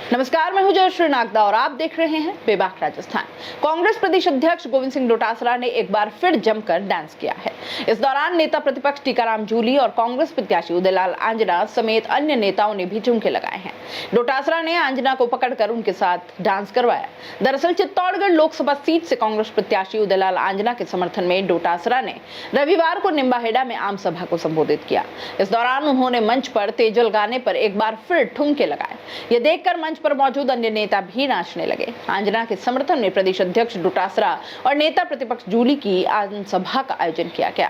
नमस्कार, मैं हूं जयश्री नागदा और आप देख रहे हैं बेबाक राजस्थान। कांग्रेस प्रदेश अध्यक्ष गोविंद सिंह डोटासरा ने एक बार फिर जमकर डांस किया है। इस दौरान नेता प्रतिपक्ष टीकाराम जूली और कांग्रेस प्रत्याशी उदयलाल आंजना समेत अन्य नेताओं ने भी ठुमके लगाए हैं। डोटासरा ने आंजना को पकड़कर उनके साथ डांस करवाया। दरअसल चित्तौड़गढ़ लोकसभा सीट से कांग्रेस प्रत्याशी उदयलाल आंजना के समर्थन में डोटासरा ने रविवार को निम्बाहेड़ा में आम सभा को संबोधित किया। इस दौरान उन्होंने मंच पर तेजल गाने पर एक बार फिर ठुमके लगाए। यह देखकर मंच पर मौजूद अन्य नेता भी नाचने लगे। आंजना के समर्थन में प्रदेश अध्यक्ष डोटासरा और नेता प्रतिपक्ष जूली की आम सभा का आयोजन किया गया।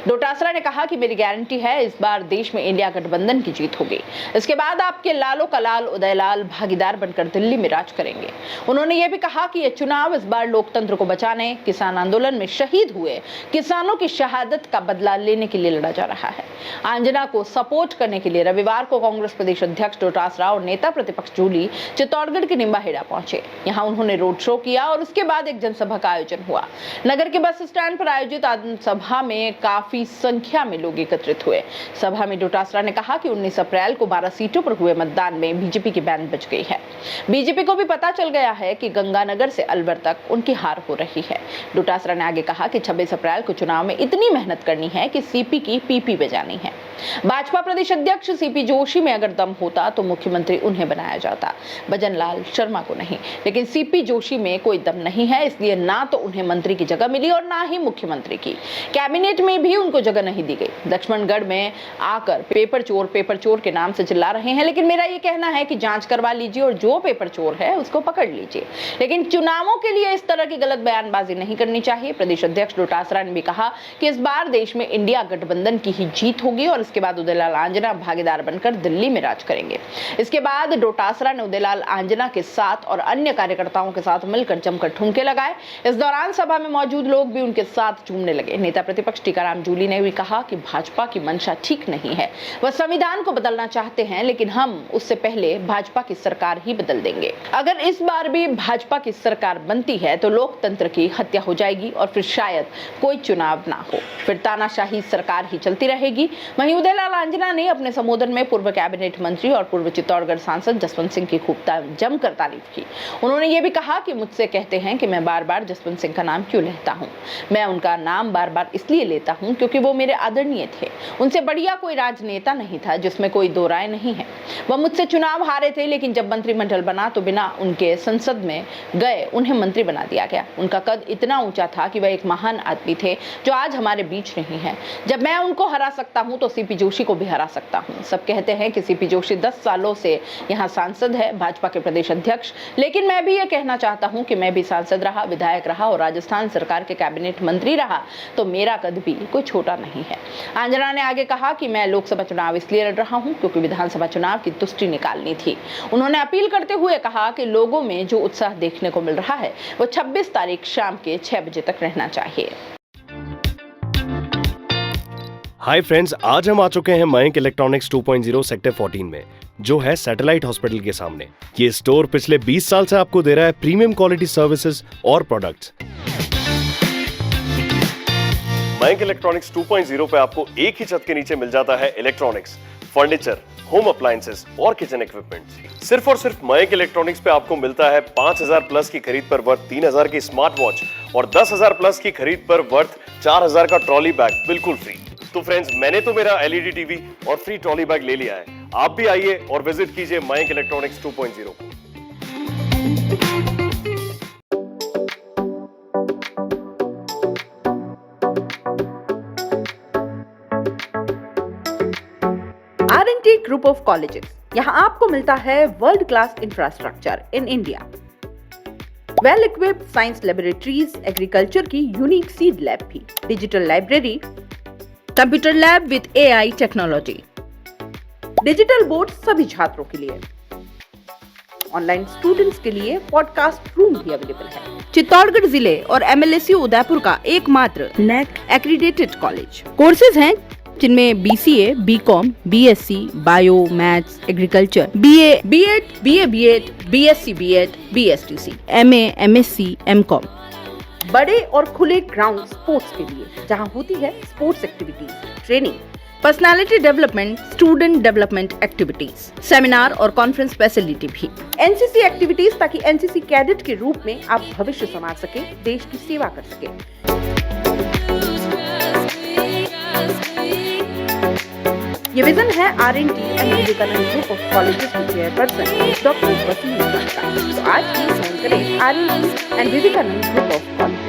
डोटासरा ने कहा कि मेरी गारंटी है, इस बार देश में इंडिया गठबंधन की जीत होगी। इसके बाद आपके लालो का लाल उदयलाल भागीदार बनकर दिल्ली में राज करेंगे। उन्होंने यह भी कहा कि यह चुनाव इस बार लोकतंत्र को बचाने, किसान आंदोलन में शहीद हुए किसानों की शहादत का बदला लेने के लिए लड़ा जा रहा है। आंजना को सपोर्ट करने के लिए रविवार को कांग्रेस प्रदेश अध्यक्ष डोटासरा और नेता प्रतिपक्ष जूली चित्तौड़गढ़ के निम्बाहेड़ा पहुंचे। यहां उन्होंने रोड शो किया और उसके बाद एक जनसभा का आयोजन हुआ। नगर के बस स्टैंड पर आयोजित सभा में काफी संख्या में लोग एकत्रित हुए। सभा में डोटासरा ने कहा कि 19 अप्रैल को 12 सीटों पर हुए मतदान में बीजेपी की बैंड बज गई है। बीजेपी को भी पता चल गया है कि गंगानगर से अलवर तक उनकी हार हो रही है। डोटासरा ने आगे कहा कि 26 अप्रैल को चुनाव में इतनी मेहनत करनी है कि सीपी की पीपी बजानी है। भाजपा प्रदेश अध्यक्ष सीपी जोशी में अगर दम होता तो मुख्यमंत्री उन्हें बनाया जाता, भजन लाल शर्मा को नहीं। लेकिन सीपी जोशी में कोई दम नहीं है, इसलिए ना तो उन्हें मंत्री की जगह मिली और ना ही मुख्यमंत्री की। कैबिनेट में भी उनको जगह नहीं दी गई। लक्ष्मणगढ़ में आकर पेपर चोर के नाम से चिल्ला रहे हैं, लेकिन मेरा ये कहना है कि जांच करवा लीजिए और जो पेपर चोर है उसको पकड़ लीजिए। लेकिन चुनावों के लिए इस तरह की गलत बयानबाजी नहीं करनी चाहिए। प्रदेश अध्यक्ष डोटासरा ने भी कहा कि इस बार देश में इंडिया गठबंधन की ही जीत होगी और इसके बाद उदयलाल आंजना भागीदार बनकर दिल्ली में राज करेंगे। इसके बाद डोटासरा ने उदयलाल आंजना के साथ और अन्य कार्यकर्ताओं के साथ मिलकर जमकर ठुमके लगाए। इस दौरान सभा में मौजूद लोग भी उनके साथ झूमने लगे। नेता प्रतिपक्ष टीकाराम जूली ने भी कहा कि भाजपा की मंशा ठीक नहीं है। वह संविधान को बदलना चाहते हैं, लेकिन हम उससे पहले भाजपा की सरकार ही बदल देंगे। अगर इस बार भी भाजपा की सरकार बनती है तो लोकतंत्र की हत्या हो जाएगी और फिर शायद कोई चुनाव ना हो, फिर तानाशाही सरकार ही चलती रहेगी। वहीं उदयलाल आंजना ने अपने संबोधन में पूर्व कैबिनेट मंत्री और पूर्व चित्तौड़गढ़ सांसद जसवंत सिंह की खूब जमकर तारीफ की। उन्होंने ये भी कहा कि मुझसे कहते हैं कि मैं बार बार जसवंत सिंह का नाम क्यों लेता हूँ। मैं उनका नाम बार बार इसलिए लेता हूँ क्योंकि वो मेरे आदरणीय थे। उनसे बढ़िया कोई राजनेता नहीं था, जिसमें कोई दो राय नहीं है। वह मुझसे चुनाव हारे थे, लेकिन जब मंत्रिमंडल बना तो बिना उनके संसद में गए उन्हें मंत्री बना दिया गया। उनका कद इतना ऊंचा था कि वह एक महान आदमी थे जो आज हमारे बीच नहीं है। जब मैं उनको हरा सकता हूँ तो सीपी जोशी को भी हरा सकता हूँ। सब कहते हैं कि सीपी जोशी 10 सालों से यहाँ सांसद है, भाजपा के प्रदेश अध्यक्ष, लेकिन मैं भी ये कहना चाहता हूँ कि मैं भी सांसद रहा, विधायक रहा और राजस्थान सरकार के कैबिनेट मंत्री रहा, तो मेरा कद भी कोई छोटा नहीं है। आंजना ने आगे कहा कि मैं लोकसभा चुनाव इसलिए लड़ रहा हूँ क्योंकि विधानसभा चुनाव की तुष्टि निकालनी थी। उन्होंने अपील करते हुए कहा कि लोगों में जो उत्साह देखने को मिल रहा है वो 26 तारीख शाम के 6 बजे तक रहना चाहिए। हाय फ्रेंड्स, आज हम आ चुके हैं मयंक इलेक्ट्रॉनिक्स 2.0 सेक्टर 14 में, जो है सैटेलाइट हॉस्पिटल के सामने। ये स्टोर पिछले 20 साल से आपको दे रहा है प्रीमियम क्वालिटी सर्विसेज और प्रोडक्ट्स। मयंक इलेक्ट्रॉनिक्स 2.0 पे आपको एक ही छत के नीचे मिल जाता है इलेक्ट्रॉनिक्स, फर्नीचर, होम अप्लायंसेस और किचन इक्विपमेंट। सिर्फ और सिर्फ मयंक इलेक्ट्रॉनिक्स पे आपको मिलता है 5000 प्लस की खरीद पर वर्थ 3000 की स्मार्ट वॉच और 10000 प्लस की खरीद पर वर्थ 4000 का ट्रॉली बैग बिल्कुल फ्री। तो फ्रेंड्स, मैंने तो मेरा एलईडी टीवी और फ्री ट्रॉली बैग ले लिया है। आप भी आइए और विजिट कीजिए मयंक इलेक्ट्रॉनिक्स 2.0 को। R&T ग्रुप ऑफ कॉलेजेस, यहाँ आपको मिलता है world class infrastructure in India, well equipped science laboratories, agriculture की यूनिक सीड लैब भी, digital library, computer lab with AI technology, digital board सभी छात्रों के लिए, ऑनलाइन स्टूडेंट्स के लिए पॉडकास्ट रूम भी अवेलेबल है। चित्तौड़गढ़ जिले और MLSU उदयपुर का एकमात्र NAC एक्रीडेटेड कॉलेज। कोर्सेज हैं जिनमें BCA, BCom, BSc, bio, maths, agriculture, BA, B.Ed, BA, B.Ed, BSc, B.Ed, BSTC, MA, MSc, MCom। बड़े और खुले ग्राउंड स्पोर्ट्स के लिए, जहां होती है sports activities, training, personality development, student development activities, seminar और कॉन्फ्रेंस फैसिलिटी भी। एनसीसी एक्टिविटीज ताकि एनसीसी कैडेट के रूप में आप भविष्य संवार सके, देश की सेवा कर सके। ये विजन है R&T and Vivekanand group of colleges की चेयरपर्सन डॉक्टर वसीम खान का। तो आज ही ज्वाइन करें R&T and Vivekanand group of college.